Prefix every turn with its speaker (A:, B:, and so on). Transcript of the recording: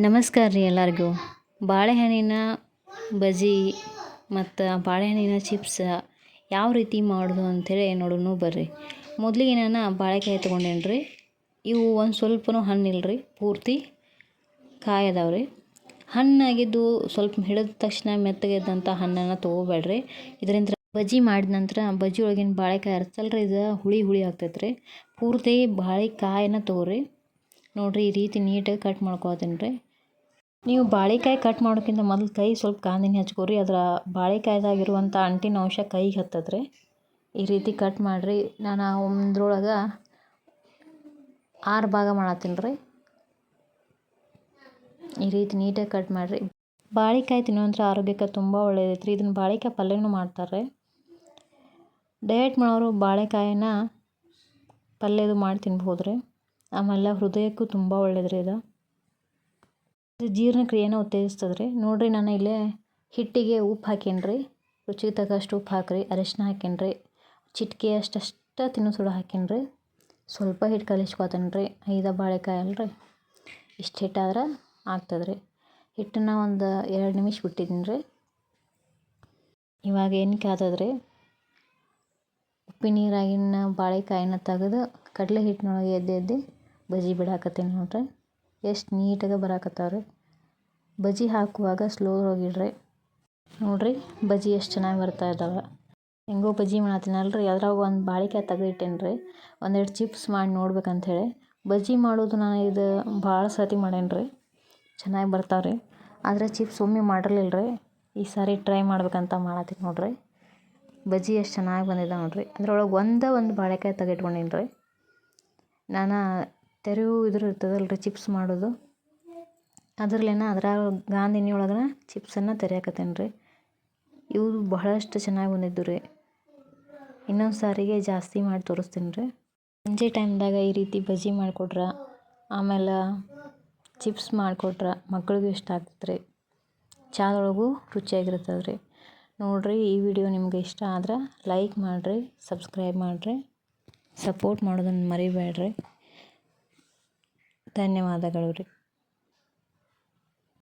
A: ನಮಸ್ಕಾರ ರೀ ಎಲ್ಲರಿಗೂ. ಬಾಳೆಹಣ್ಣಿನ ಬಜ್ಜಿ ಮತ್ತು ಬಾಳೆಹಣ್ಣಿನ ಚಿಪ್ಸ್ ಯಾವ ರೀತಿ ಮಾಡೋದು ಅಂಥೇಳಿ ನೋಡೋಣ ಬರ್ರಿ. ಮೊದಲಿಗೆ ನಾನು ಬಾಳೆಕಾಯಿ ತೊಗೊಂಡೇನಿ ರೀ. ಇವು ಒಂದು ಸ್ವಲ್ಪನೂ ಹಣ್ಣಿಲ್ಲ ರೀ, ಪೂರ್ತಿ ಕಾಯಿ ಅದಾವೆ ರೀ. ಹಣ್ಣಾಗಿದ್ದು ಸ್ವಲ್ಪ ಹಿಡಿದ ತಕ್ಷಣ ಮೆತ್ತಗೆದ್ದಂಥ ಹಣ್ಣನ್ನು ತೊಗೋಬೇಡ್ರಿ. ಇದರಿಂದ ಬಜ್ಜಿ ಮಾಡಿದ ನಂತರ ಬಜ್ಜಿ ಒಳಗಿನ ಬಾಳೆಕಾಯಿ ಇರ್ತಲ್ಲ ರೀ, ಇದು ಹುಳಿ ಹುಳಿ ಆಗ್ತೈತೆ ರೀ. ಪೂರ್ತಿ ಬಾಳೆಕಾಯಿನ ತೊಗೊರಿ. ನೋಡಿರಿ, ಈ ರೀತಿ ನೀಟಾಗಿ ಕಟ್ ಮಾಡ್ಕೊತೀನಿ ರೀ. ನೀವು ಬಾಳೆಕಾಯಿ ಕಟ್ ಮಾಡೋಕ್ಕಿಂತ ಮೊದಲು ಕೈ ಸ್ವಲ್ಪ ಕಾಂದಿನಿ ಹಚ್ಕೊರಿ. ಅದರ ಬಾಳೆಕಾಯ್ದಾಗಿರುವಂಥ ಅಂಟಿನ ಅಂಶ ಕೈಗೆ ಹತ್ತದ್ರಿ. ಈ ರೀತಿ ಕಟ್ ಮಾಡಿರಿ. ನಾನು ಒಂದ್ರೊಳಗೆ 6 ಭಾಗ ಮಾಡತ್ತೀನಿ ರೀ. ಈ ರೀತಿ ನೀಟಾಗಿ ಕಟ್ ಮಾಡಿರಿ. ಬಾಳೆಕಾಯಿ ತಿನ್ನುವಂಥ ಆರೋಗ್ಯಕ್ಕೆ ತುಂಬ ಒಳ್ಳೆಯದೈತೆ ರೀ. ಇದನ್ನು ಬಾಳೆಕಾಯಿ ಪಲ್ಯನೂ ಮಾಡ್ತಾರೆ. ಡಯಟ್ ಮಾಡೋರು ಬಾಳೆಕಾಯಿನ ಪಲ್ಯದು ಮಾಡಿ ತಿನ್ಬೋದು ರೀ. ಆಮೇಲೆ ಹೃದಯಕ್ಕೂ ತುಂಬ ಒಳ್ಳೇದು ರೀ. ಇದು ಜೀರ್ಣಕ್ರಿಯೆನ ಉತ್ತೇಜಿಸ್ತದೆ ರೀ. ನೋಡಿರಿ, ನಾನು ಇಲ್ಲೇ ಹಿಟ್ಟಿಗೆ ಉಪ್ಪು ಹಾಕೇನಿ ರೀ. ರುಚಿಗೆ ತಕ್ಕಷ್ಟು ಉಪ್ಪು ಹಾಕಿರಿ. ಅರಿಶಿನ ಹಾಕೇನಿ ರೀ. ಚಿಟಿಕೆ ಅಷ್ಟು ತಿನ್ನೋ ಸೋಡಾ ಹಾಕೇನಿ ರೀ. ಸ್ವಲ್ಪ ಹಿಟ್ಟು ಕಲಿಸ್ಕೊತೀನಿ ರೀ. 5 ಬಾಳೆಕಾಯಿ ಅಲ್ರಿ, ಇಷ್ಟು ಹಿಟ್ಟಾದ್ರೆ ಆಗ್ತದೆ ರೀ. ಹಿಟ್ಟನ್ನು ಒಂದು 2 ನಿಮಿಷ ಬಿಟ್ಟಿದ್ದೀನಿ ರೀ. ಇವಾಗ ಏನು ಕಾತದೆ ರೀ, ಉಪ್ಪಿನ ನೀರಾಗಿನ ಬಾಳೆಕಾಯಿನ ತೆಗೆದು ಕಡಲೆ ಹಿಟ್ಟಿನೊಳಗೆ ಎದ್ದು ಬಜ್ಜಿ ಬಿಡಾಕತ್ತೀನಿ ನೋಡ್ರಿ. ಎಷ್ಟು ನೀಟಾಗಿ ಬರಾಕತ್ತಾವ್ರಿ. ಬಜ್ಜಿ ಹಾಕುವಾಗ ಸ್ಲೋ ಇಡ್ರಿ. ನೋಡಿರಿ, ಬಜ್ಜಿ ಎಷ್ಟು ಚೆನ್ನಾಗಿ ಬರ್ತಾ ಇದ್ದಾವೆ. ಹೆಂಗೋ ಬಜ್ಜಿ ಮಾಡತ್ತೀನಲ್ರಿ, ಅದ್ರಾಗ ಒಂದು ಬಾಳೆಕಾಯಿ ತೆಗೆದಿಟ್ಟೇನಿ ರೀ. ಒಂದೆರಡು ಚಿಪ್ಸ್ ಮಾಡಿ ನೋಡ್ಬೇಕಂಥೇಳಿ. ಬಜ್ಜಿ ಮಾಡೋದು ನಾನು ಇದು ಭಾಳ ಸತಿ ಮಾಡೇನಿ ರೀ. ಚೆನ್ನಾಗಿ ಬರ್ತಾವೆ ರೀ. ಆದರೆ ಚಿಪ್ಸ್ ಒಮ್ಮೆ ಮಾಡಿರಲಿಲ್ಲ ರೀ. ಈ ಸಾರಿ ಟ್ರೈ ಮಾಡ್ಬೇಕಂತ ಮಾಡತ್ತೀನಿ ನೋಡಿರಿ. ಬಜ್ಜಿ ಎಷ್ಟು ಚೆನ್ನಾಗಿ ಬಂದಿದೆ ನೋಡಿರಿ. ಅದ್ರೊಳಗೆ ಒಂದು ಬಾಳೆಕಾಯಿ ತೆಗೆದಿಟ್ಕೊಂಡೀನಿ ರೀ. ನಾನು ತೆರೆಯು ಇರ್ತದಲ್ಲ ರೀ ಚಿಪ್ಸ್ ಮಾಡೋದು, ಅದ್ರಾಗ ಗಾಂಧಿನಿ ಒಳಗನ ಚಿಪ್ಸನ್ನು ತೆರೆಯಾಕತ್ತೇನೆ ರೀ. ಇವು ಬಹಳಷ್ಟು ಚೆನ್ನಾಗಿ ಬಂದಿದ್ದು ರೀ. ಇನ್ನೊಂದು ಸಾರಿಗೆ ಜಾಸ್ತಿ ಮಾಡಿ ತೋರಿಸ್ತೀನಿ ರೀ. ಸಂಜೆ ಟೈಮ್ದಾಗ ಈ ರೀತಿ ಬಜ್ಜಿ ಮಾಡಿಕೊಟ್ರೆ, ಆಮೇಲೆ ಚಿಪ್ಸ್ ಮಾಡಿಕೊಟ್ರೆ ಮಕ್ಳಿಗೂ ಇಷ್ಟ ಆಗ್ತದೆ ರೀ. ಚಾದೊಳಗೂ ರುಚಿಯಾಗಿರ್ತದೆ ರೀ. ನೋಡಿರಿ, ಈ ವಿಡಿಯೋ ನಿಮ್ಗೆ ಇಷ್ಟ ಆದ್ರೆ ಲೈಕ್ ಮಾಡಿರಿ, ಸಬ್ಸ್ಕ್ರೈಬ್ ಮಾಡಿರಿ, ಸಪೋರ್ಟ್ ಮಾಡೋದನ್ನು ಮರಿಬೇಡ್ರಿ. ಧನ್ಯವಾದಗಳು ರೀ.